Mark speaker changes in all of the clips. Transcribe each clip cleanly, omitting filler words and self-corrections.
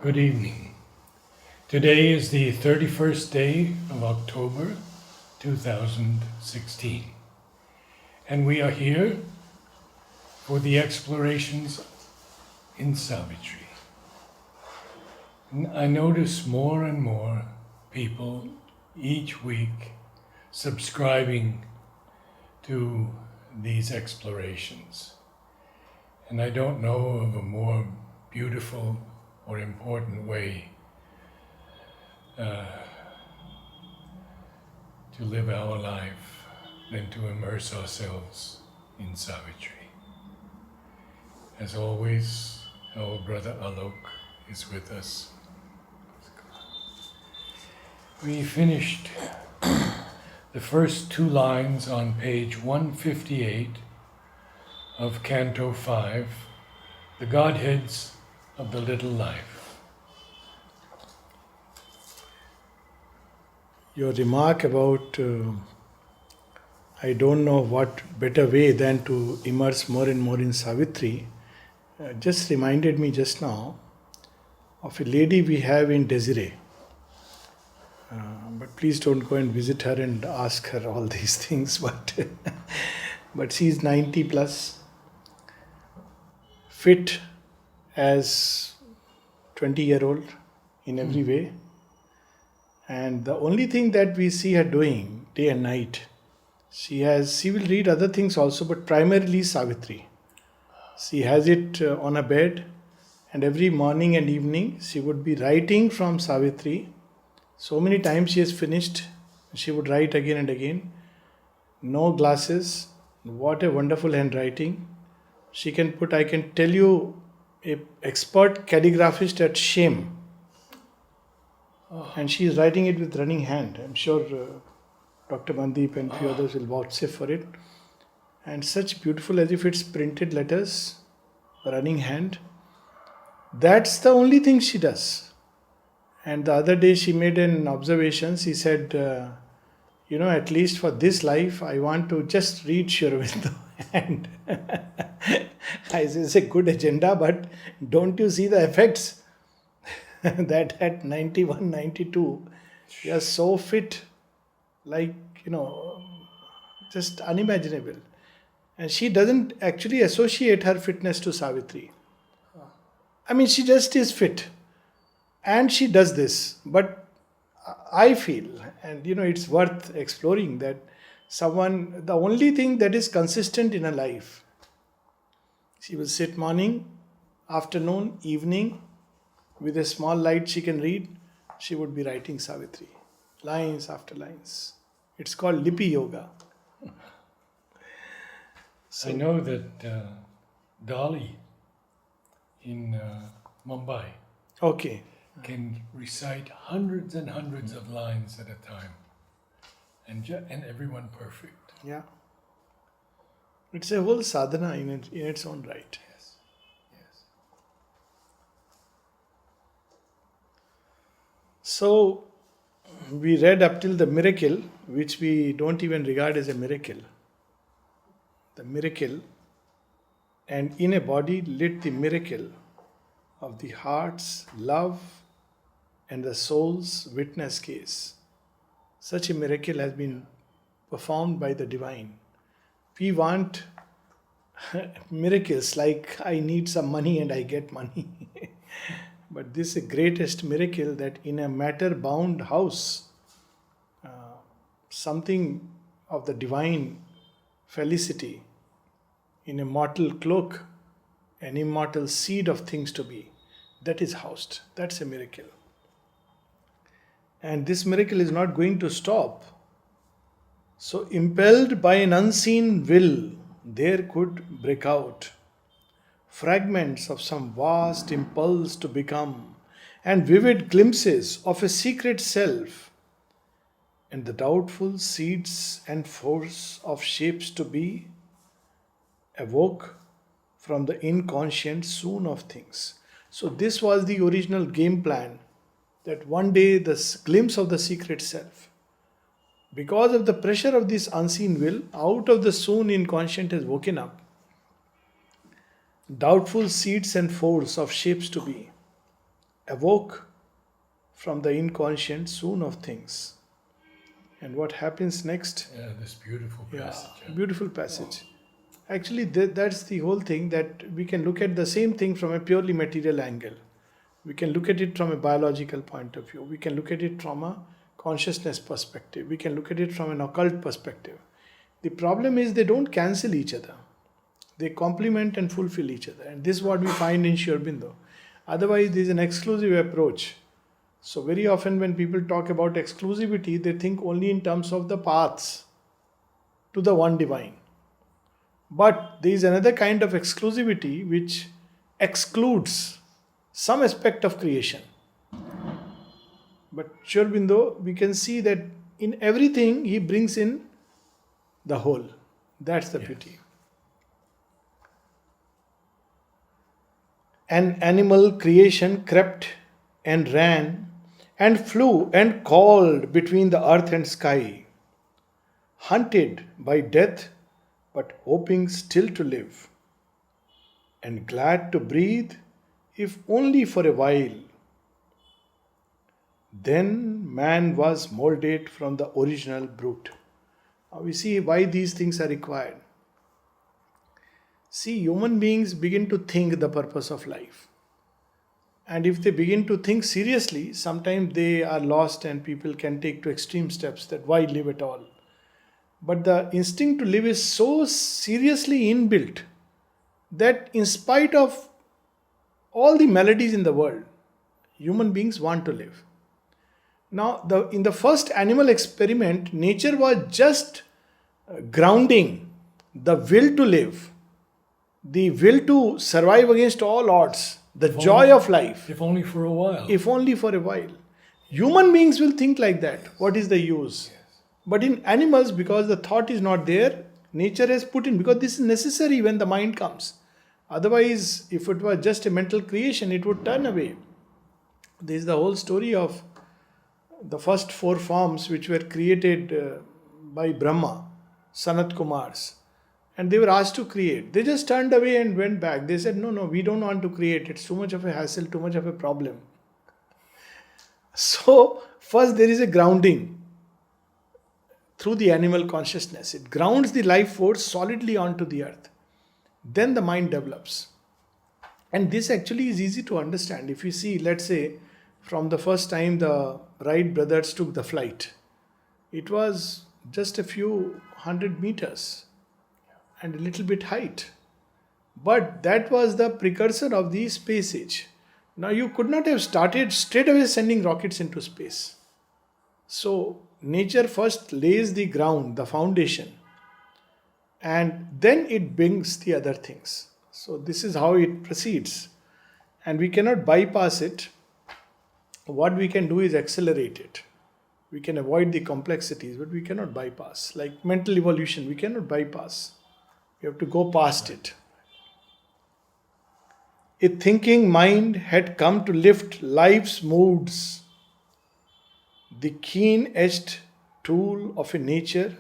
Speaker 1: Good evening. Today is the 31st day of October 2016, and we are here for the explorations in Savitri. I notice more and more people each week subscribing to these explorations, and I don't know of a more beautiful or important way to live our life than to immerse ourselves in Savitri. As always, our brother Awoke is with us. We finished the first two lines on page 158 of Canto 5, the Godheads of the Little Life.
Speaker 2: Your remark about I don't know what better way than to immerse more and more in Savitri just reminded me just now of a lady we have in Desiree. But please don't go and visit her and ask her all these things. But she's 90 plus, fit as 20-year-old in every way. And the only thing that we see her doing day and night, she will read other things also, but primarily Savitri. She has it on a bed, and every morning and evening she would be writing from Savitri. So many times she has finished, she would write again and again. No glasses, what a wonderful handwriting. She can put, I can tell you, a expert calligraphist at shame. And she is writing it with running hand. I'm sure Dr. Mandeep and few others will vouchsafe for it. And such beautiful, as if it's printed letters, running hand. That's the only thing she does. And the other day she made an observation. She said, at least for this life, I want to just read Sri Aurobindo. And I say, it's a good agenda, but don't you see the effects? That at 91, 92, you are so fit, like, just unimaginable. And she doesn't actually associate her fitness to Savitri. I mean, she just is fit. And she does this. But I feel, and it's worth exploring that the only thing that is consistent in her life, she will sit morning, afternoon, evening, with a small light she can read, she would be writing Savitri, lines after lines. It's called Lipi Yoga.
Speaker 1: I know that Dali in Mumbai
Speaker 2: Okay.
Speaker 1: can recite hundreds and hundreds of lines at a time, and everyone perfect.
Speaker 2: Yeah. It's a whole sadhana in its own right.
Speaker 1: Yes, yes.
Speaker 2: So, we read up till the miracle, which we don't even regard as a miracle. The miracle, and in a body lit the miracle of the heart's love and the soul's witness case. Such a miracle has been performed by the divine. We want miracles like I need some money and I get money. But this is the greatest miracle, that in a matter-bound house, something of the divine felicity, in a mortal cloak, an immortal seed of things to be, that is housed. That's a miracle. And this miracle is not going to stop. So, impelled by an unseen will, there could break out fragments of some vast impulse to become, and vivid glimpses of a secret self, and the doubtful seeds and force of shapes to be, awoke from the inconscient swoon of things. So, this was the original game plan, that one day the glimpse of the secret self, because of the pressure of this unseen will, out of the swoon inconscient has woken up. Doubtful seeds and force of shapes to be. Awoke from the inconscient swoon of things. And what happens next?
Speaker 1: Yeah, this beautiful
Speaker 2: Yeah,
Speaker 1: passage.
Speaker 2: beautiful passage. Actually, that's the whole thing, that we can look at the same thing from a purely material angle. We can look at it from a biological point of view. We can look at it from a consciousness perspective. We can look at it from an occult perspective. The problem is they don't cancel each other. They complement and fulfill each other. And this is what we find in Sri Aurobindo. Otherwise, there is an exclusive approach. So very often when people talk about exclusivity, they think only in terms of the paths to the one divine. But there is another kind of exclusivity which excludes some aspect of creation. But Sri Aurobindo, we can see that in everything he brings in the whole. That's the beauty. An animal creation crept and ran and flew and called between the earth and sky, hunted by death but hoping still to live, and glad to breathe if only for a while. Then man was moulded from the original brute. Now we see why these things are required. See, human beings begin to think the purpose of life. And if they begin to think seriously, sometimes they are lost and people can take to extreme steps that why live at all. But the instinct to live is so seriously inbuilt that in spite of all the maladies in the world, human beings want to live. Now, in the first animal experiment, nature was just grounding the will to live, the will to survive against all odds, the joy of life.
Speaker 1: If only for a while.
Speaker 2: If only for a while. Human beings will think like that. What is the use?
Speaker 1: Yes.
Speaker 2: But in animals, because the thought is not there, nature has put in, because this is necessary when the mind comes. Otherwise, if it was just a mental creation, it would turn away. This is the whole story of the first four forms which were created by Brahma, Sanat Kumars. And they were asked to create. They just turned away and went back. They said, no, we don't want to create. It's too much of a hassle, too much of a problem. So, first there is a grounding through the animal consciousness. It grounds the life force solidly onto the earth. Then the mind develops. And this actually is easy to understand. If you see, let's say, from the first time the Wright brothers took the flight, it was just a few 100 meters and a little bit height. But that was the precursor of the space age. Now you could not have started straight away sending rockets into space. So nature first lays the ground, the foundation, and then it brings the other things. So this is how it proceeds. And we cannot bypass it. What we can do is accelerate it. We can avoid the complexities, but we cannot bypass. Like mental evolution, we cannot bypass. We have to go past it. A thinking mind had come to lift life's moods. The keen-edged tool of a nature,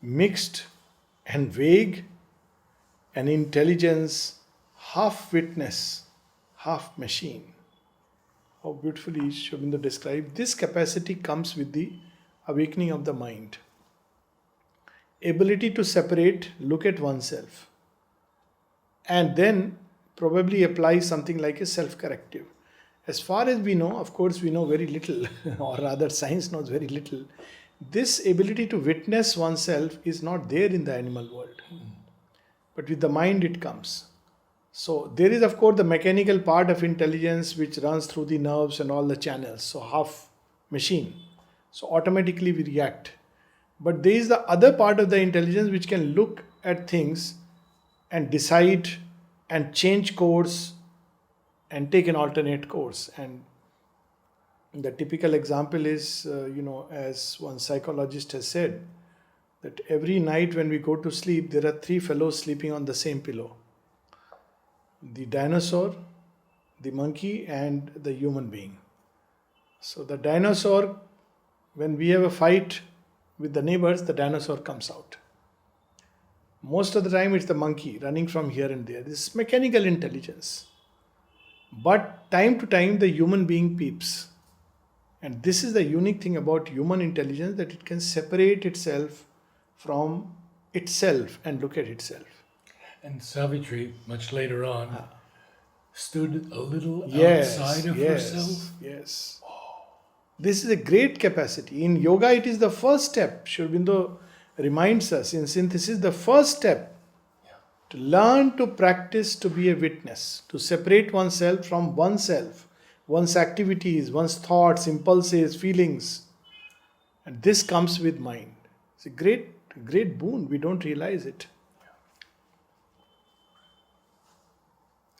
Speaker 2: mixed and vague, an intelligence half witness, half machine. How beautifully Sri Aurobindo described. This capacity comes with the awakening of the mind. Ability to separate, look at oneself, and then probably apply something like a self-corrective. As far as we know, of course we know very little, or rather science knows very little. This ability to witness oneself is not there in the animal world. But with the mind it comes. So there is of course the mechanical part of intelligence which runs through the nerves and all the channels. So half machine. So automatically we react. But there is the other part of the intelligence which can look at things and decide and change course and take an alternate course. And the typical example is, as one psychologist has said, that every night when we go to sleep, there are three fellows sleeping on the same pillow. The dinosaur, the monkey, and the human being. So the dinosaur, when we have a fight with the neighbors, the dinosaur comes out. Most of the time it's the monkey running from here and there. This is mechanical intelligence. But time to time, the human being peeps. And this is the unique thing about human intelligence, that it can separate itself from itself and look at itself.
Speaker 1: And Savitri, much later on, stood a little
Speaker 2: Yes,
Speaker 1: outside of
Speaker 2: yes,
Speaker 1: herself.
Speaker 2: yes. This is a great capacity. In yoga, it is the first step. Sri Aurobindo reminds us in synthesis, the first step to learn to practice to be a witness, to separate oneself from oneself, one's activities, one's thoughts, impulses, feelings. And this comes with mind. It's a great boon. We don't realize it.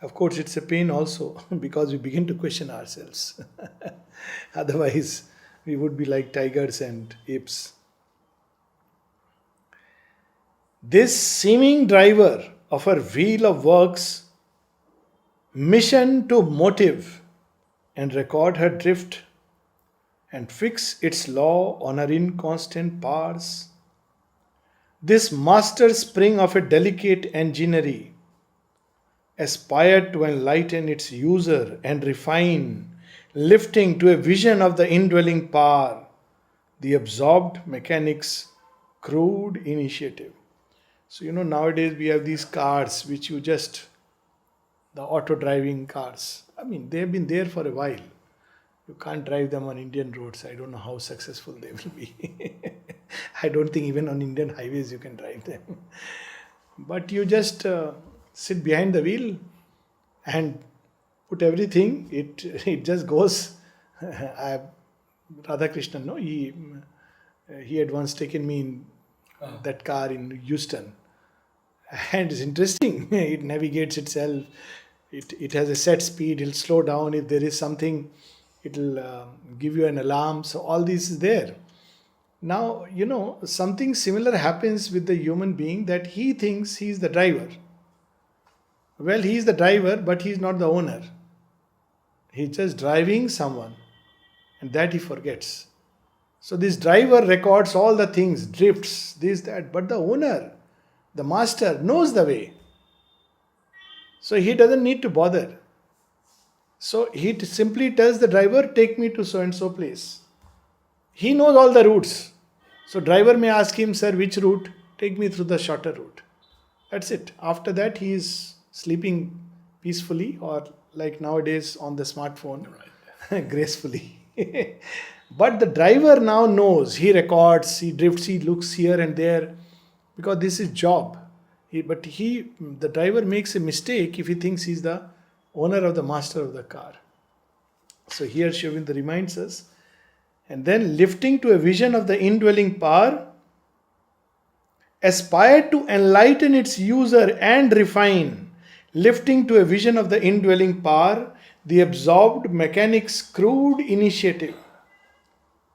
Speaker 2: Of course, it's a pain also because we begin to question ourselves. Otherwise, we would be like tigers and apes. This seeming driver of her wheel of works, mission to motive and record her drift and fix its law on her inconstant powers. This master spring of a delicate enginery aspired to enlighten its user and refine, lifting to a vision of the indwelling power, the absorbed mechanics' crude initiative. So, nowadays we have these cars which the auto driving cars. I mean, they have been there for a while. You can't drive them on Indian roads. I don't know how successful they will be. I don't think even on Indian highways you can drive them. But you just sit behind the wheel and put everything. It just goes. Radhakrishnan, no, he had once taken me in that car in Houston, and it's interesting. It navigates itself. It has a set speed. It'll slow down if there is something. It'll give you an alarm. So all this is there. Now, something similar happens with the human being, that he thinks he's the driver. Well, he's the driver, but he's not the owner. He's just driving someone, and that he forgets. So this driver records all the things, drifts, this, that, but the owner, the master, knows the way. So he doesn't need to bother. So he simply tells the driver, take me to so and so place. He knows all the routes. So driver may ask him, sir, which route? Take me through the shorter route. That's it. After that, he is sleeping peacefully, or like nowadays on the smartphone, gracefully. But the driver now knows. He records, he drifts, he looks here and there, because this is job. The driver makes a mistake if he thinks he's the owner of the master of the car. So here Sri Aurobindo reminds us. And then lifting to a vision of the indwelling power, aspired to enlighten its user and refine, lifting to a vision of the indwelling power, the absorbed mechanic's crude initiative.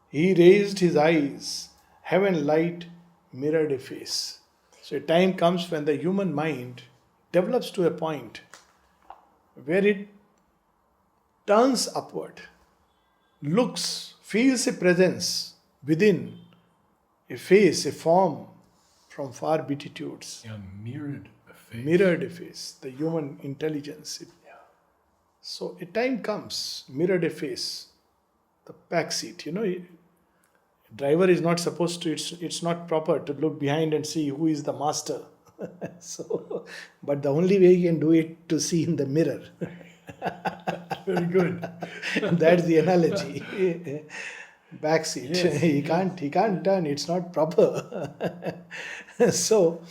Speaker 2: He raised his eyes, heaven light mirrored a face. So a time comes when the human mind develops to a point where it turns upward, looks, feels a presence within, a face, a form from far beatitudes.
Speaker 1: Yeah, mirrored a face.
Speaker 2: Mirrored a face, the human intelligence. So a time comes, mirrored a face, the back seat. Driver is not supposed to, it's not proper to look behind and see who is the master. But the only way you can do it to see in the mirror.
Speaker 1: Very good.
Speaker 2: That's the analogy. Back seat. Yes. He can't turn, it's not proper. So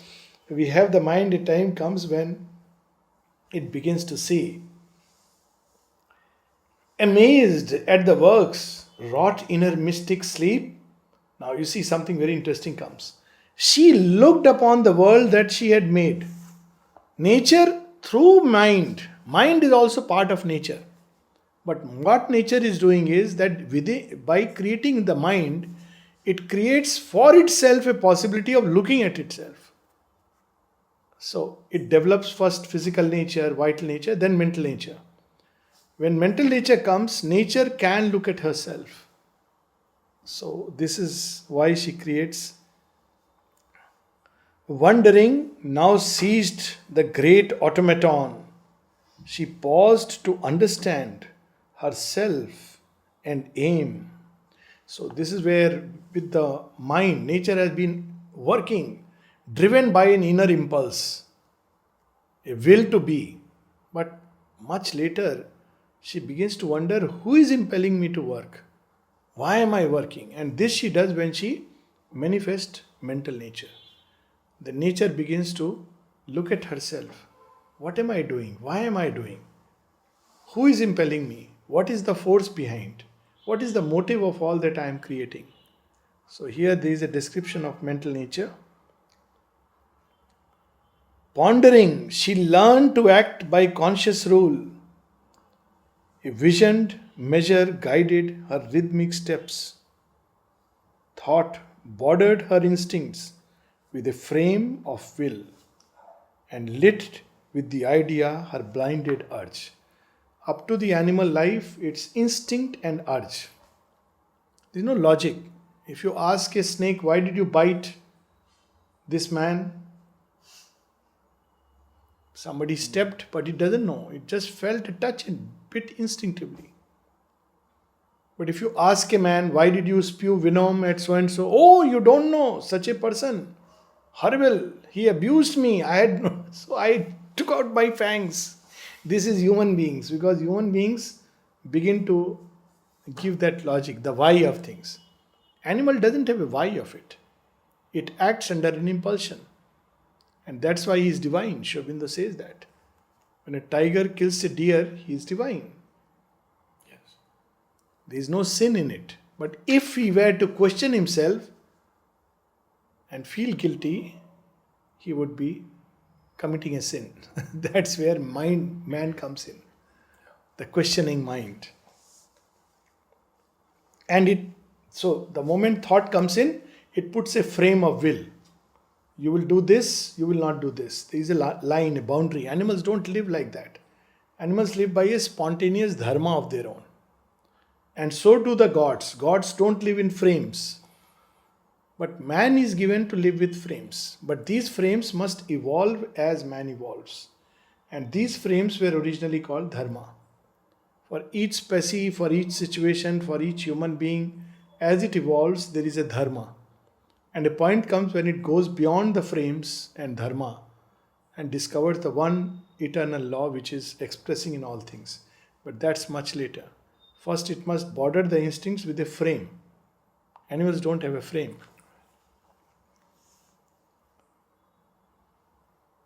Speaker 2: we have the mind, a time comes when it begins to see. Amazed at the works wrought in her mystic sleep. Now you see something very interesting comes. She looked upon the world that she had made. Nature through mind. Mind is also part of nature. But what nature is doing is that by creating the mind, it creates for itself a possibility of looking at itself. So it develops first physical nature, vital nature, then mental nature. When mental nature comes, nature can look at herself. So this is why she creates. Wondering now seized the great automaton. She paused to understand herself and aim. So, this is where, with the mind, nature has been working, driven by an inner impulse, a will to be. But much later, she begins to wonder, who is impelling me to work? Why am I working? And this she does when she manifests mental nature. The nature begins to look at herself. What am I doing? Why am I doing? Who is impelling me? What is the force behind? What is the motive of all that I am creating? So here there is a description of mental nature. Pondering, she learned to act by conscious rule. A visioned measure guided her rhythmic steps. Thought bordered her instincts with a frame of will and lit with the idea her blinded urge. Up to the animal life, it's instinct and urge. There's no logic. If you ask a snake, why did you bite this man? Somebody stepped, but it doesn't know. It just felt a touch and bit instinctively. But if you ask a man, why did you spew venom at so and so? Oh, you don't know such a person. Horrible. He abused me. So I took out my fangs. This is human beings, because human beings begin to give that logic, the why of things. Animal doesn't have a why of it. It acts under an impulsion. And that's why he is divine. Sri Aurobindo says that. When a tiger kills a deer, he is divine.
Speaker 1: Yes.
Speaker 2: There is no sin in it. But if he were to question himself and feel guilty, he would be committing a sin. That's where man comes in. The questioning mind. And so the moment thought comes in, it puts a frame of will. You will do this, you will not do this. There is a line, a boundary. Animals don't live like that. Animals live by a spontaneous dharma of their own. And so do the gods. Gods don't live in frames. But man is given to live with frames. But these frames must evolve as man evolves. And these frames were originally called dharma. For each species, for each situation, for each human being, as it evolves, there is a dharma. And a point comes when it goes beyond the frames and dharma and discovers the one eternal law which is expressing in all things. But that's much later. First, it must border the instincts with a frame. Animals don't have a frame.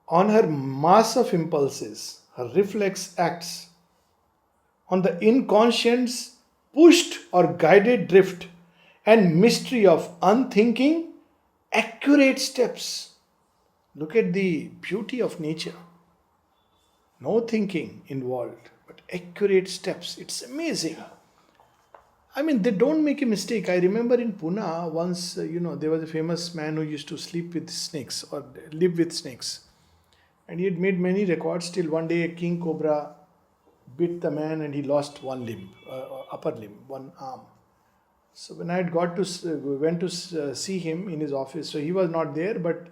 Speaker 2: On her mass of impulses, her reflex acts. On the inconscient's pushed or guided drift and mystery of unthinking, accurate steps. Look at the beauty of nature. No thinking involved, but accurate steps. It's amazing. I mean, they don't make a mistake. I remember in Pune, once, there was a famous man who used to sleep with snakes or live with snakes. And he had made many records till one day a king cobra bit the man and he lost one limb, upper limb, one arm. So when I had went to see him in his office, so he was not there, but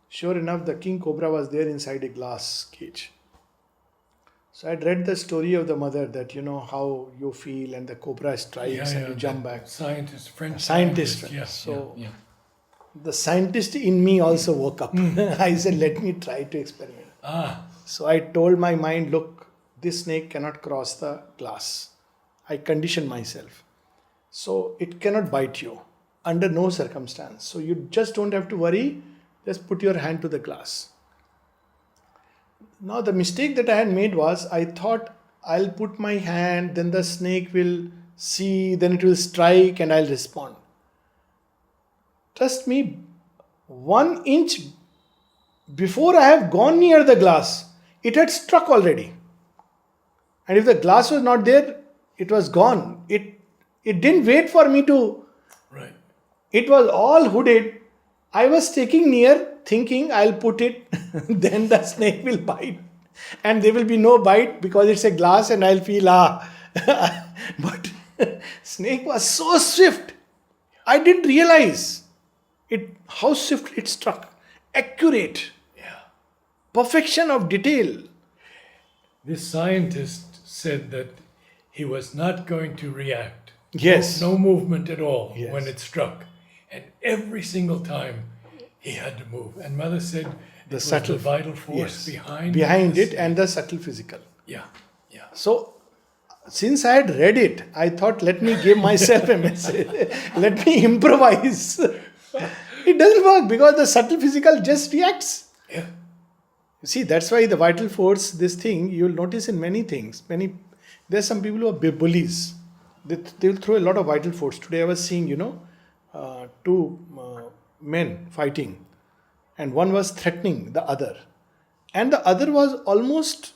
Speaker 2: sure enough, the king cobra was there inside a glass cage. So I had read the story of the mother that, how you feel and the cobra strikes and you jump back.
Speaker 1: French
Speaker 2: Scientist.
Speaker 1: Yes.
Speaker 2: So the scientist in me also woke up. I said, let me try to experiment. So I told my mind, look, this snake cannot cross the glass. I conditioned myself. So it cannot bite you under no circumstance. So you just don't have to worry. Just put your hand to the glass. Now the mistake that I had made was I thought I'll put my hand, then the snake will see, then it will strike and I'll respond. Trust me, 1 inch before I have gone near the glass, it had struck already. And if the glass was not there, it was gone. It didn't wait for me to.
Speaker 1: Right.
Speaker 2: It was all hooded. I was taking near, thinking I'll put it, then the snake will bite. And there will be no bite because it's a glass and I'll feel, But snake was so swift. I didn't realize how swiftly it struck. Accurate.
Speaker 1: Yeah.
Speaker 2: Perfection of detail.
Speaker 1: This scientist said that he was not going to react.
Speaker 2: Yes.
Speaker 1: No movement at all
Speaker 2: Yes.
Speaker 1: when it struck. And every single time he had to move. And Mother said
Speaker 2: The
Speaker 1: it
Speaker 2: subtle
Speaker 1: was the vital force
Speaker 2: yes,
Speaker 1: behind
Speaker 2: it and the subtle physical.
Speaker 1: Yeah, yeah.
Speaker 2: So, since I had read it, I thought, let me give myself a message. Let me improvise. It doesn't work because the subtle physical just reacts.
Speaker 1: Yeah.
Speaker 2: You see, that's why the vital force, this thing, you'll notice in many things. There's some people who are bullies. They'll throw a lot of vital force. Today I was seeing, two men fighting, and one was threatening the other, and the other was almost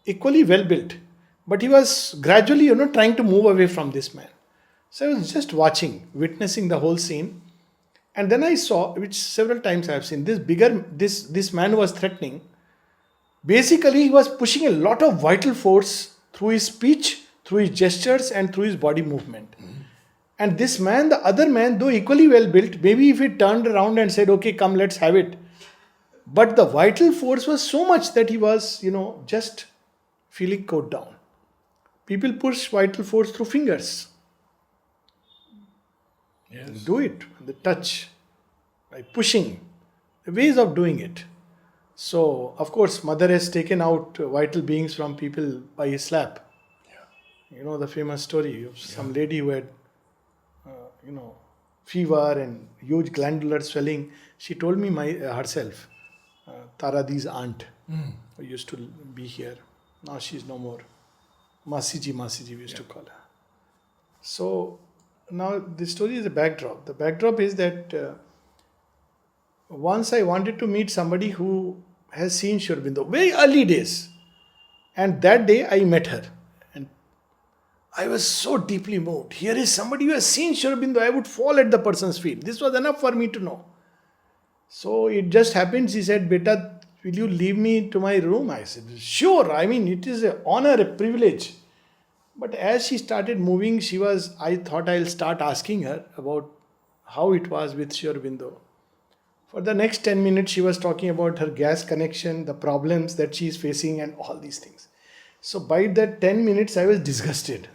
Speaker 2: equally well built, but he was gradually, trying to move away from this man. So I was just watching, witnessing the whole scene, and then I saw, which several times I have seen, this man who was threatening. Basically, he was pushing a lot of vital force through his speech, through his gestures, and through his body movement. And this man, the other man, though equally well built, maybe if he turned around and said, okay, come, let's have it. But the vital force was so much that he was, just feeling caught down. People push vital force through fingers.
Speaker 1: Yes.
Speaker 2: Do it, the touch, by pushing, the ways of doing it. So, of course, Mother has taken out vital beings from people by a slap.
Speaker 1: Yeah.
Speaker 2: You know the famous story of some lady who had, fever and huge glandular swelling. She told me herself, Taradi's aunt, who used to be here. Now she's no more. Masiji we used to call her. So, now the story is a backdrop. The backdrop is that once I wanted to meet somebody who has seen Sri Aurobindo, very early days. And that day I met her. And I was so deeply moved. Here is somebody who has seen Sri Aurobindo. I would fall at the person's feet. This was enough for me to know. So it just happened. She said, Beta, will you leave me to my room? I said, sure. I mean, it is an honor, a privilege. But as she started moving, I thought I'll start asking her about how it was with Sri Aurobindo. For the next 10 minutes, she was talking about her gas connection, the problems that she is facing, and all these things. So by that 10 minutes, I was disgusted.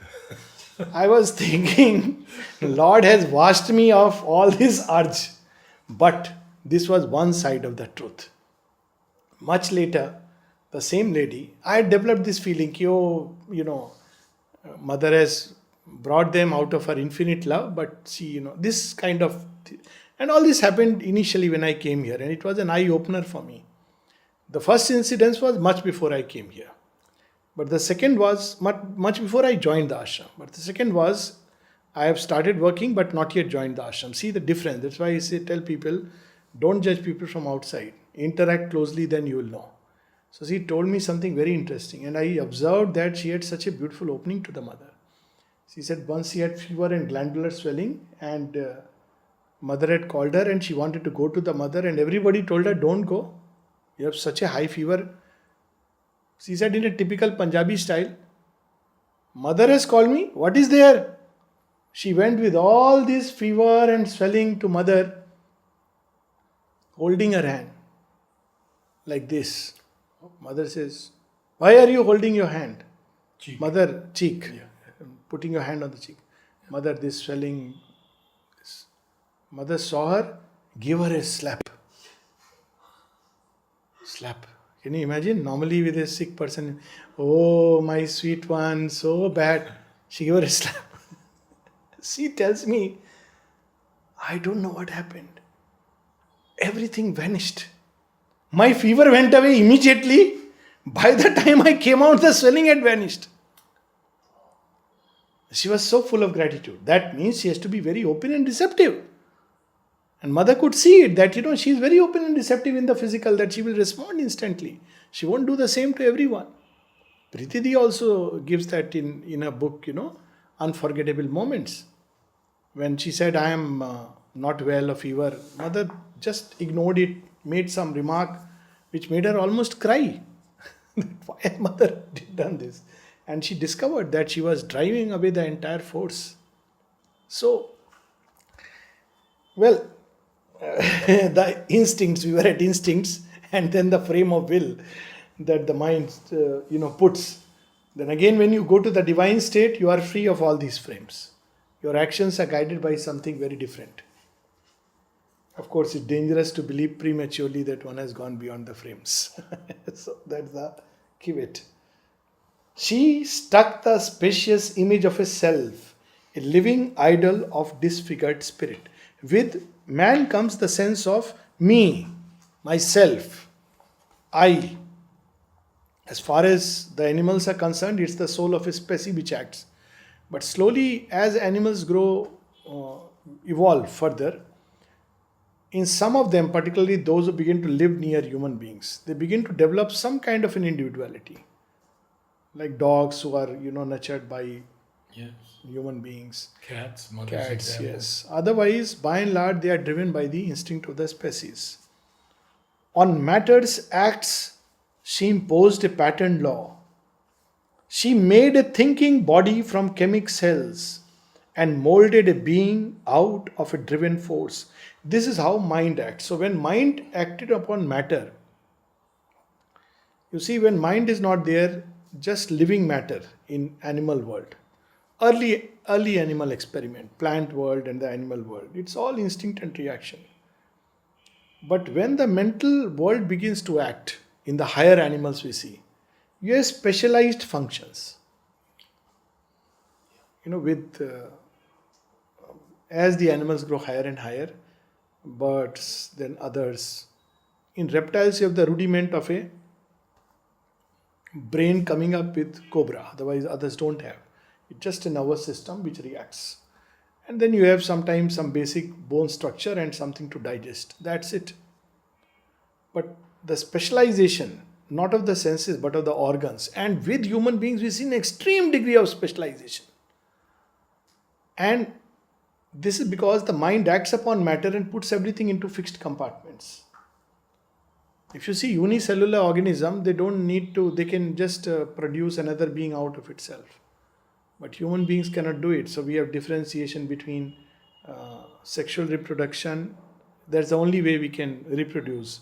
Speaker 2: I was thinking, Lord has washed me of all this urge. But this was one side of the truth. Much later, the same lady, I had developed this feeling, Mother has brought them out of her infinite love, but she, this kind of... And all this happened initially when I came here, and it was an eye-opener for me. The first incidence was much before I came here. But the second was much before I joined the ashram. But the second was, I have started working but not yet joined the ashram. See the difference. That's why tell people, don't judge people from outside. Interact closely, then you will know. So she told me something very interesting, and I observed that she had such a beautiful opening to the mother. She said once she had fever and glandular swelling, and mother had called her and she wanted to go to the mother, and everybody told her, don't go. You have such a high fever. She said in a typical Punjabi style, Mother has called me. What is there? She went with all this fever and swelling to mother, holding her hand like this. Mother says, why are you holding your hand?
Speaker 1: Cheek.
Speaker 2: Mother, cheek.
Speaker 1: Yeah.
Speaker 2: Putting your hand on the cheek. Mother, this swelling. Mother saw her, give her a slap. Slap. Can you imagine? Normally with a sick person, oh, my sweet one, so bad. She gave her a slap. She tells me, I don't know what happened. Everything vanished. My fever went away immediately. By the time I came out, the swelling had vanished. She was so full of gratitude. That means she has to be very open and receptive. And mother could see it, that, she is very open and receptive in the physical, that she will respond instantly. She won't do the same to everyone. Pritidi also gives that in a book, Unforgettable Moments. When she said, I am not well, a fever, mother just ignored it, made some remark which made her almost cry. Why mother did done this? And she discovered that she was driving away the entire force. So, well, the instincts, we were at instincts, and then the frame of will. that the mind, puts. Then again, when you go to the divine state, you are free of all these frames. Your actions are guided by something very different. Of course, it's dangerous to believe prematurely that one has gone beyond the frames. So that's the key. She stuck the spacious image of a self, a living idol of disfigured spirit. With man comes the sense of me, myself, I. As far as the animals are concerned, it's the soul of a species which acts. But slowly, as animals grow, evolve further, in some of them, particularly those who begin to live near human beings, they begin to develop some kind of an individuality. Like dogs who are, nurtured by
Speaker 1: Yes.
Speaker 2: human beings.
Speaker 1: Cats, mother's
Speaker 2: Cats,
Speaker 1: example.
Speaker 2: yes. Otherwise, by and large, they are driven by the instinct of the species. On matter's acts, she imposed a patterned law. She made a thinking body from chemic cells and molded a being out of a driven force. This is how mind acts. So when mind acted upon matter, you see, when mind is not there, just living matter in animal world, early animal experiment, plant world and the animal world, it's all instinct and reaction. But when the mental world begins to act, in the higher animals we see, you have specialized functions. With as the animals grow higher and higher, birds, then others. In reptiles, you have the rudiment of a brain coming up with cobra, otherwise others don't have. It's just a nervous system which reacts. And then you have sometimes some basic bone structure and something to digest. That's it. But the specialization, not of the senses but of the organs, and with human beings we see an extreme degree of specialization. And this is because the mind acts upon matter and puts everything into fixed compartments. If you see unicellular organism, they don't need to, they can just produce another being out of itself. But human beings cannot do it. So we have differentiation between sexual reproduction. That's the only way we can reproduce.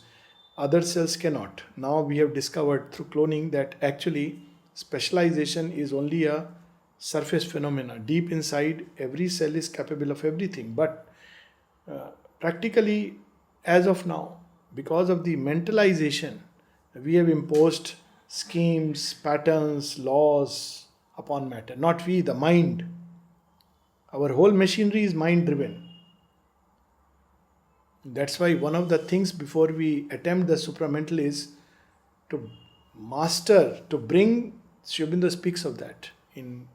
Speaker 2: Other cells cannot. Now we have discovered through cloning that actually specialization is only a surface phenomena. Deep inside, every cell is capable of everything. But practically, as of now, because of the mentalization, we have imposed schemes, patterns, laws upon matter. Not we, the mind. Our whole machinery is mind driven. That's why one of the things before we attempt the supramental is to master, to bring, Sri Aurobindo speaks of that in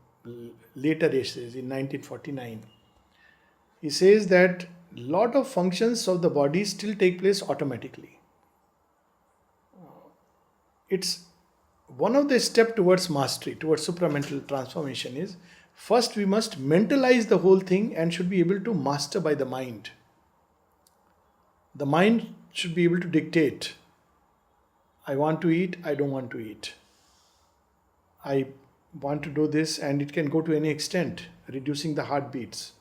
Speaker 2: later essays in 1949. He says that lot of functions of the body still take place automatically. It's one of the steps towards mastery, towards supramental transformation is first we must mentalize the whole thing and should be able to master by the mind. The mind should be able to dictate. I want to eat, I don't want to eat. I want to do this, and it can go to any extent, reducing the heartbeats.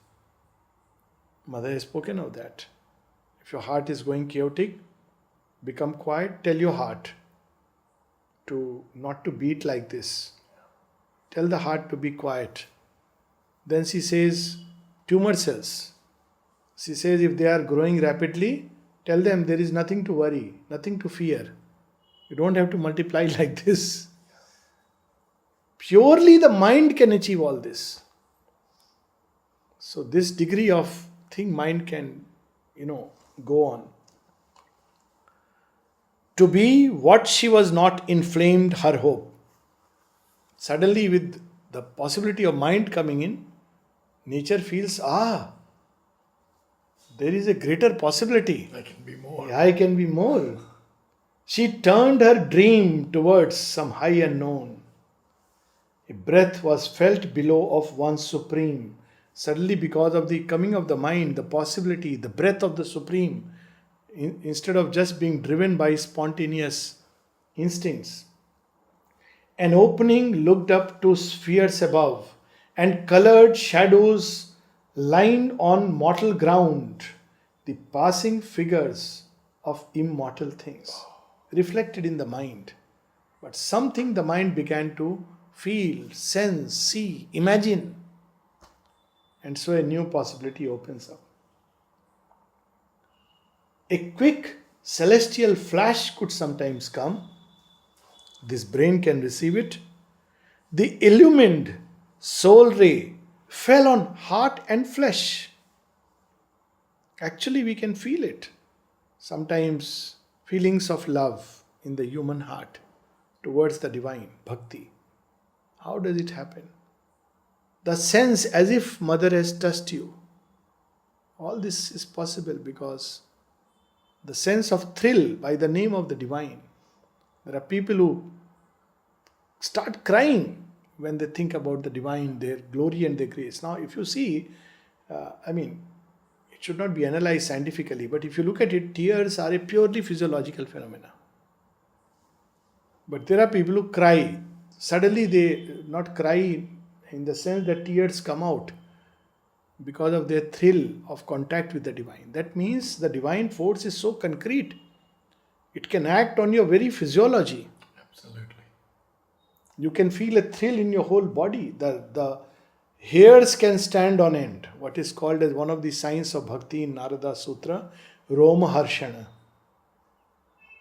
Speaker 2: Mother has spoken of that. If your heart is going chaotic, become quiet, tell your heart to not to beat like this. Tell the heart to be quiet. Then she says, tumor cells. She says if they are growing rapidly, tell them there is nothing to worry, nothing to fear. You don't have to multiply like this. Purely the mind can achieve all this. So this degree of thing mind can, go on. To be what she was not inflamed her hope. Suddenly with the possibility of mind coming in, nature feels, there is a greater possibility.
Speaker 1: I can be more.
Speaker 2: I can be more. She turned her dream towards some high unknown. A breath was felt below of one supreme. Suddenly, because of the coming of the mind, the possibility, the breath of the supreme, instead of just being driven by spontaneous instincts. An opening looked up to spheres above, and colored shadows lined on mortal ground the passing figures of immortal things, reflected in the mind. But something the mind began to feel, sense, see, imagine. And so a new possibility opens up. A quick celestial flash could sometimes come. This brain can receive it. The illumined soul ray fell on heart and flesh. Actually, we can feel it. Sometimes feelings of love in the human heart towards the divine, bhakti. How does it happen? The sense as if mother has touched you. All this is possible because the sense of thrill by the name of the divine. There are people who start crying when they think about the divine, their glory and their grace. Now, if you see, it should not be analyzed scientifically, but if you look at it, tears are a purely physiological phenomena. But there are people who cry. Suddenly they not cry in the sense that tears come out because of their thrill of contact with the divine. That means the divine force is so concrete. It can act on your very physiology.
Speaker 1: Absolutely.
Speaker 2: You can feel a thrill in your whole body. The hairs can stand on end. What is called as one of the signs of bhakti in Narada Sutra, Roma Harshana.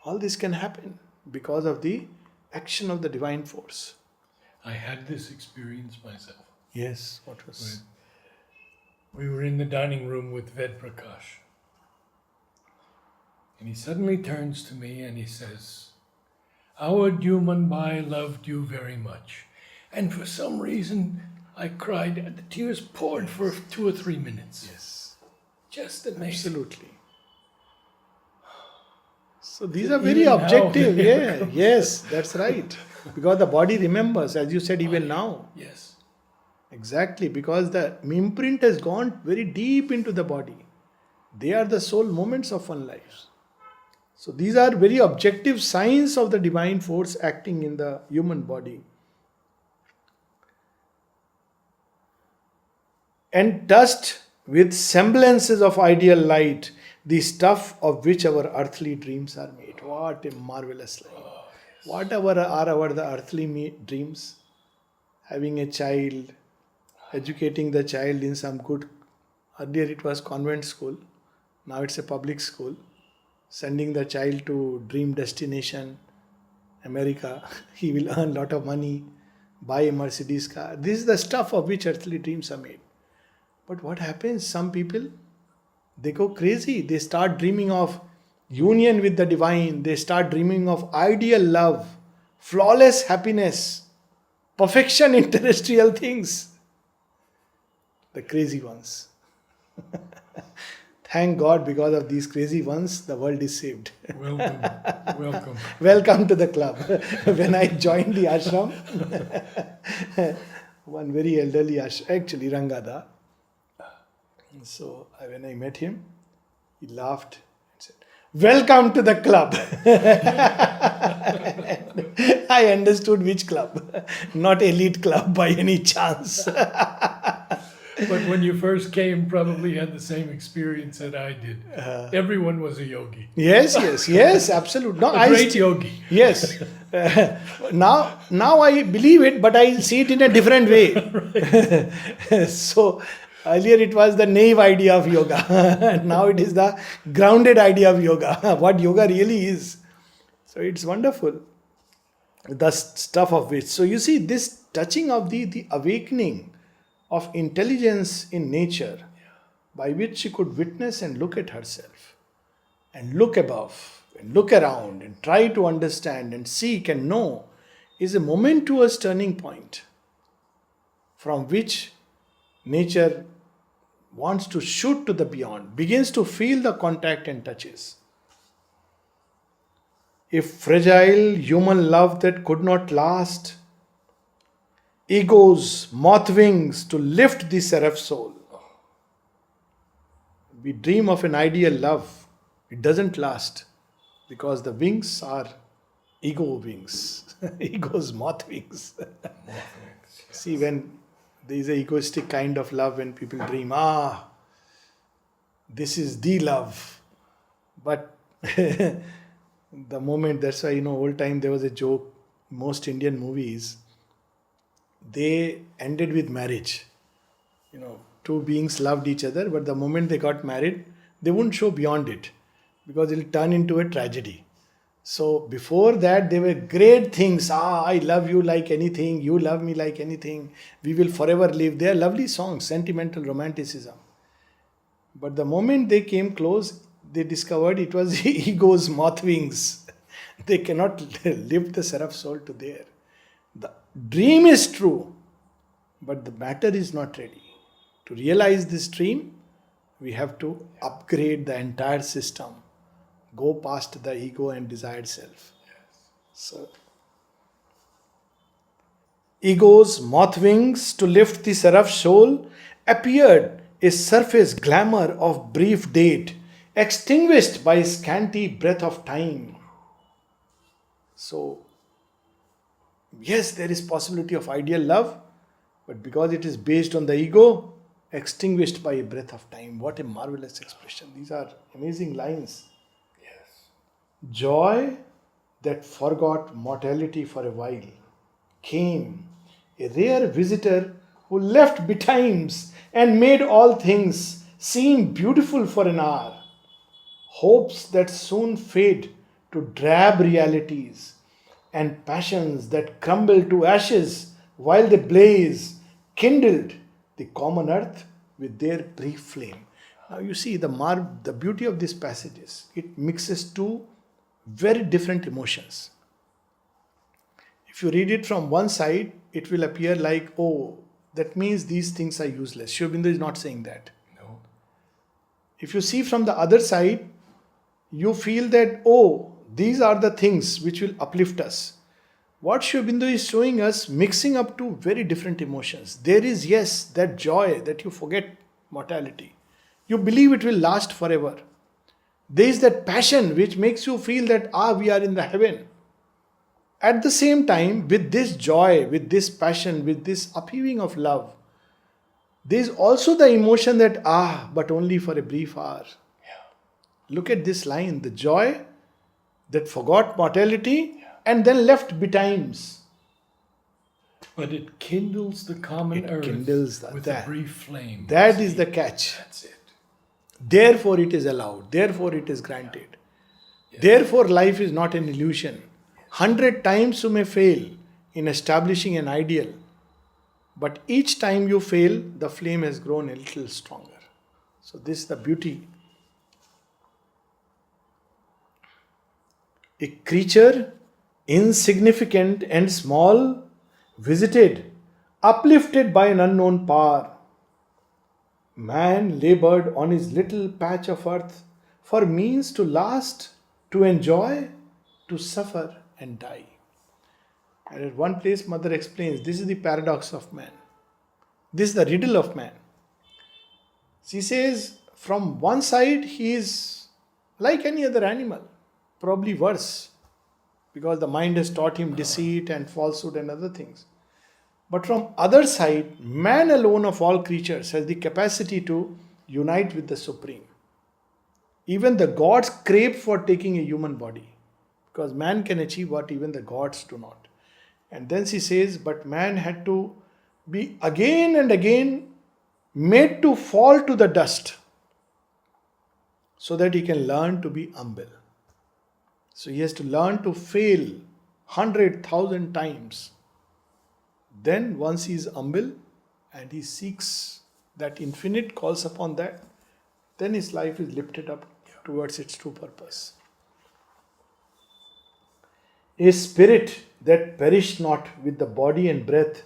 Speaker 2: All this can happen because of the action of the divine force.
Speaker 1: I had this experience myself.
Speaker 2: Yes, what was?
Speaker 1: We were in the dining room with Ved Prakash. And he suddenly turns to me and he says, "Our Dumanbai loved you very much." And for some reason, I cried and the tears poured for 2 or 3 minutes.
Speaker 2: Yes.
Speaker 1: Just amazing.
Speaker 2: Absolutely. So these are very objective. Yeah, yes, that's right. Because the body remembers, as you said, even now.
Speaker 1: Yes.
Speaker 2: Exactly, because the imprint has gone very deep into the body. They are the sole moments of one life. So these are very objective signs of the divine force acting in the human body. And touched with semblances of ideal light, the stuff of which our earthly dreams are made. What a marvelous line. Whatever are the earthly dreams? Having a child, educating the child in some good, earlier it was convent school, now it's a public school, sending the child to dream destination, America, he will earn lot of money, buy a Mercedes car. This is the stuff of which earthly dreams are made. But what happens? Some people, they go crazy. They start dreaming of union with the divine. They start dreaming of ideal love, flawless happiness, perfection in terrestrial things. The crazy ones. Thank God, because of these crazy ones, the world is saved.
Speaker 1: Welcome. Welcome.
Speaker 2: Welcome to the club. When I joined the ashram, one very elderly ashram, actually Rangada. So when I met him, he laughed and said, "Welcome to the club." I understood which club, not elite club by any chance.
Speaker 1: But when you first came, probably had the same experience that I did. Everyone was a yogi.
Speaker 2: Yes, absolutely. No,
Speaker 1: A great yogi.
Speaker 2: Yes. Now I believe it, but I see it in a different way. So earlier it was the naive idea of yoga. Now it is the grounded idea of yoga. What yoga really is. So it's wonderful. The stuff of which. So you see, this touching of the awakening of intelligence in nature, by which she could witness and look at herself, and look above, and look around, and try to understand, and seek and know, is a momentous turning point from which nature wants to shoot to the beyond, begins to feel the contact and touches. If fragile human love that could not last, ego's moth wings to lift the seraph soul. We dream of an ideal love. It doesn't last because the wings are ego wings. Ego's moth wings. See, when there is an egoistic kind of love, when people dream, this is the love. But the moment, that's why, old time there was a joke. most Indian movies, they ended with marriage. Two beings loved each other, but the moment they got married, they wouldn't show beyond it because it'll turn into a tragedy. So before that, they were great things. I love you like anything, you love me like anything, we will forever live. They are lovely songs, sentimental romanticism. But the moment they came close, they discovered it was ego's moth wings. They cannot lift the seraph soul to there. The dream is true, but the matter is not ready. To realize this dream, we have to upgrade the entire system, go past the ego and desired self. So, ego's moth wings to lift the seraph soul appeared a surface glamour of brief date, extinguished by scanty breath of time. So, yes, there is possibility of ideal love, but because it is based on the ego, extinguished by a breath of time. What a marvelous expression. These are amazing lines.
Speaker 1: Yes.
Speaker 2: Joy that forgot mortality for a while came, a rare visitor who left betimes and made all things seem beautiful for an hour. Hopes that soon fade to drab realities, and passions that crumble to ashes while they blaze, kindled the common earth with their brief flame. Now you see the beauty of these passages. It mixes two very different emotions. If you read it from one side, it will appear like, oh, that means these things are useless. Sri Aurobindo is not saying that.
Speaker 1: No.
Speaker 2: If you see from the other side, you feel that, oh, these are the things which will uplift us. What Sri Aurobindo is showing us, mixing up two very different emotions. There is, yes, that joy that you forget mortality. You believe it will last forever. There is that passion which makes you feel that, we are in the heaven. At the same time, with this joy, with this passion, with this upheaving of love, there is also the emotion that, but only for a brief hour.
Speaker 1: Yeah.
Speaker 2: Look at this line, the joy that forgot mortality and then left betimes.
Speaker 1: But it kindles the common
Speaker 2: It
Speaker 1: earth
Speaker 2: kindles
Speaker 1: with
Speaker 2: that.
Speaker 1: a brief flame.
Speaker 2: That is the catch.
Speaker 1: That's it.
Speaker 2: Therefore it is allowed. Therefore it is granted.
Speaker 1: Yes.
Speaker 2: Therefore life is not an illusion. 100 times you may fail in establishing an ideal, but each time you fail, the flame has grown a little stronger. So this is the beauty. A creature insignificant and small, visited, uplifted by an unknown power. Man labored on his little patch of earth for means to last, to enjoy, to suffer and die. And at one place, Mother explains this is the paradox of man. This is the riddle of man. She says, from one side, he is like any other animal, probably worse, because the mind has taught him deceit and falsehood and other things. But from other side, man alone of all creatures has the capacity to unite with the Supreme. Even the gods crave for taking a human body, because man can achieve what even the gods do not. And then she says, but man had to be again and again made to fall to the dust so that he can learn to be humble. So he has to learn to fail 100,000 times. Then once he is humble and he seeks that infinite, calls upon that, then his life is lifted up towards its true purpose. A spirit that perished not with the body and breath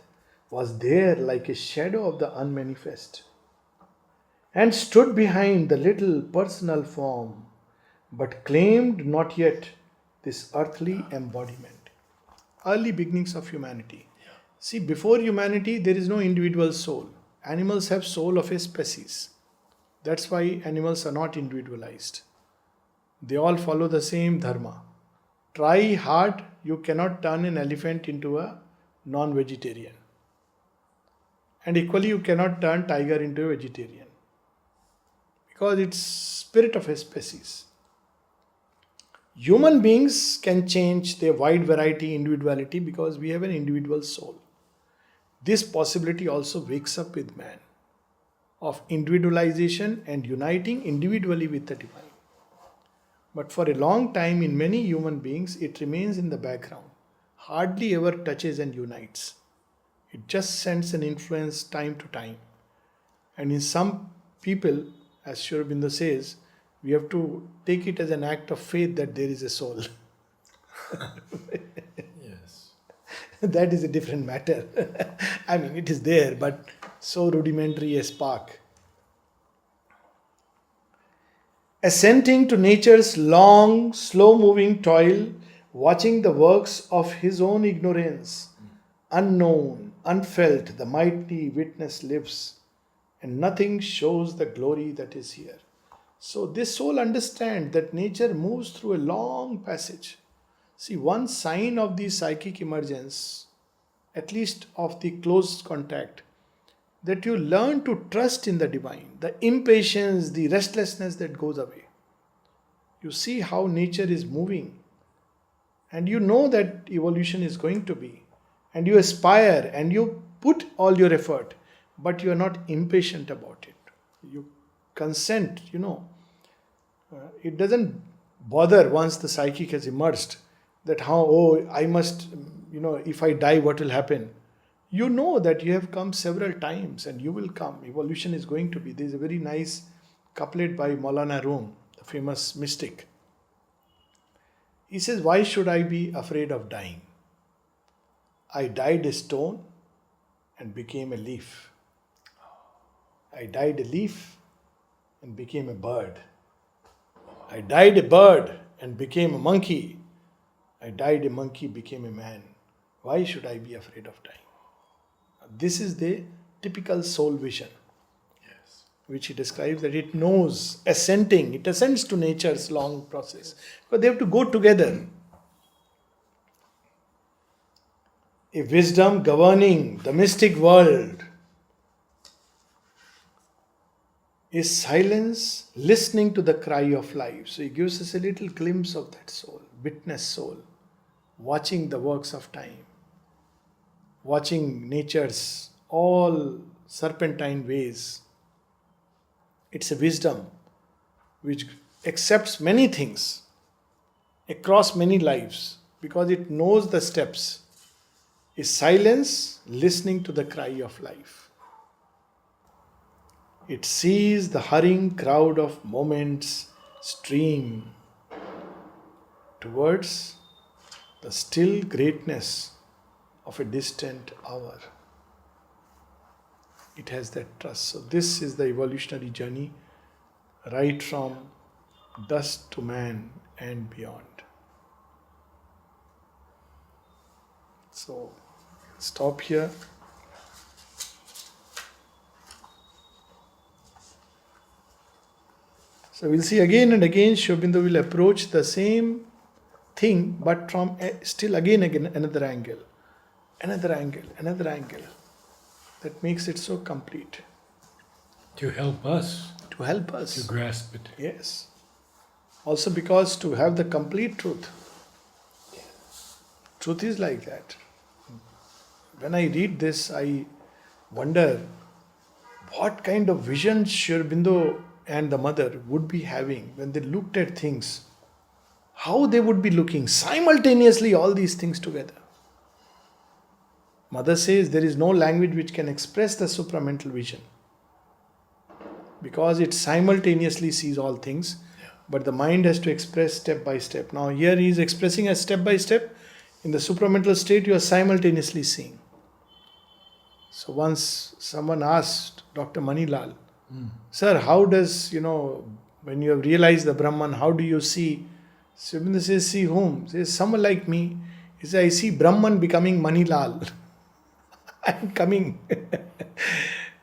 Speaker 2: was there like a shadow of the unmanifest, and stood behind the little personal form, but claimed not yet this earthly embodiment. Early beginnings of humanity. See, before humanity, there is no individual soul. Animals have soul of a species. That's why animals are not individualized. They all follow the same dharma. Try hard, you cannot turn an elephant into a non-vegetarian. And equally, you cannot turn tiger into a vegetarian, because it's spirit of a species. Human beings can change their wide variety, individuality, because we have an individual soul. This possibility also wakes up with man of individualization and uniting individually with the divine. But for a long time, in many human beings, it remains in the background, hardly ever touches and unites. It just sends an influence time to time. And in some people, as Sri Aurobindo says, we have to take it as an act of faith that there is a soul.
Speaker 1: Yes.
Speaker 2: That is a different matter. I mean, it is there, but so rudimentary a spark. Assenting to nature's long, slow moving toil, watching the works of his own ignorance, unknown, unfelt, the mighty witness lives, and nothing shows the glory that is here. So, this soul understands that nature moves through a long passage. See, one sign of the psychic emergence, at least of the close contact, that you learn to trust in the divine, the impatience, the restlessness that goes away. You see how nature is moving, and you know that evolution is going to be, and you aspire and you put all your effort, but you are not impatient about it. You consent, it doesn't bother once the psychic has emerged that I must, if I die, what will happen? You know that you have come several times and you will come. Evolution is going to be. There is a very nice couplet by Maulana Rum, the famous mystic. He says, "Why should I be afraid of dying? I died a stone and became a leaf. I died a leaf and became a bird. I died a bird and became a monkey. I died a monkey, became a man. Why should I be afraid of dying?" This is the typical soul vision,
Speaker 1: Yes.
Speaker 2: which he describes that it knows, it assents to nature's long process. But they have to go together. A wisdom governing the mystic world is silence, listening to the cry of life. So he gives us a little glimpse of that soul, witness soul, watching the works of time, watching nature's all serpentine ways. It's a wisdom which accepts many things across many lives because it knows the steps. Is silence, listening to the cry of life. It sees the hurrying crowd of moments stream towards the still greatness of a distant hour. It has that trust. So this is the evolutionary journey, right from dust to man and beyond. So stop here. So we'll see again and again Sri Aurobindo will approach the same thing but from still again another angle. Another angle. That makes it so complete.
Speaker 1: To help us
Speaker 2: To help us.
Speaker 1: to grasp it.
Speaker 2: Yes. Also because to have the complete truth. Truth is like that. When I read this, I wonder what kind of vision Sri Aurobindo and the mother would be having when they looked at things. How they would be looking simultaneously all these things together. Mother says there is no language which can express the supramental vision because it simultaneously sees all things, but the mind has to express step by step. Now here he is expressing as step by step. In the supramental state you are simultaneously seeing. So once someone asked Dr. Manilal, "Sir, how does, when you have realized the Brahman, how do you see?" Sri Aurobindo says, "See whom?" Says, "Someone like me." He says, "I see Brahman becoming Manilal." I'm coming.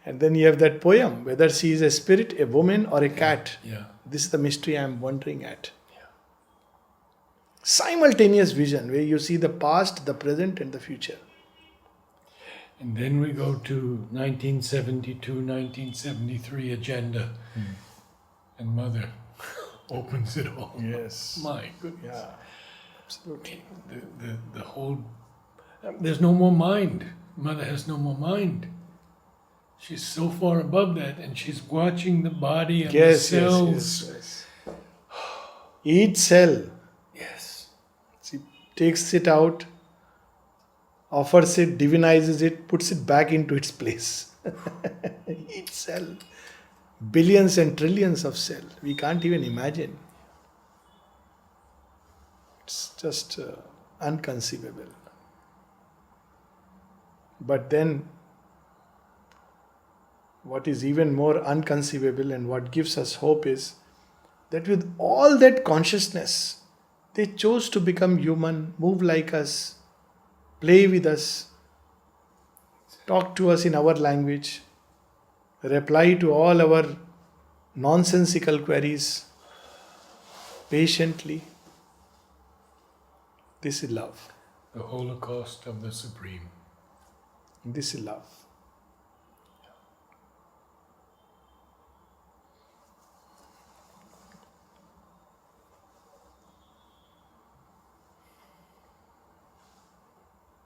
Speaker 2: And then you have that poem, whether she is a spirit, a woman, or a cat.
Speaker 1: Yeah.
Speaker 2: This is the mystery I am wondering at. Simultaneous vision where you see the past, the present, and the future.
Speaker 1: And then we go to 1972, 1973 agenda. And Mother. opens it all.
Speaker 2: Yes.
Speaker 1: My goodness.
Speaker 2: Yeah, absolutely.
Speaker 1: The whole, there's no more mind. Mother has no more mind. She's so far above that, and she's watching the body and the
Speaker 2: Yes, yes,
Speaker 1: cells.
Speaker 2: yes, yes. Each cell,
Speaker 1: Yes.
Speaker 2: she takes it out, offers it, divinizes it, puts it back into its place. Each cell. Billions and trillions of cells. We can't even imagine. It's just unconceivable. But then, what is even more unconceivable and what gives us hope is that with all that consciousness, they chose to become human, move like us, play with us, talk to us in our language, reply to all our nonsensical queries patiently. This is love.
Speaker 1: The Holocaust of the Supreme.
Speaker 2: This is love.